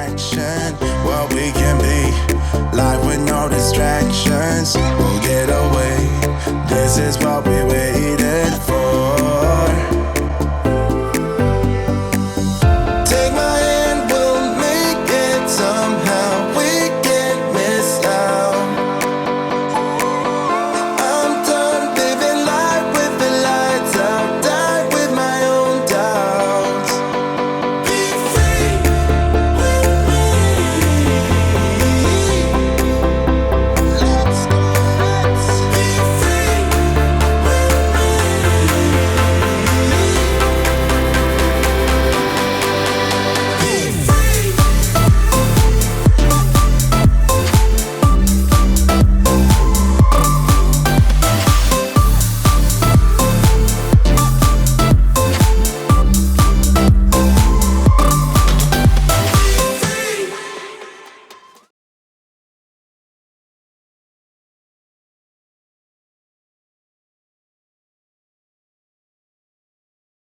action. What we can be, life with no distractions. We'll get away, this is what we waited for.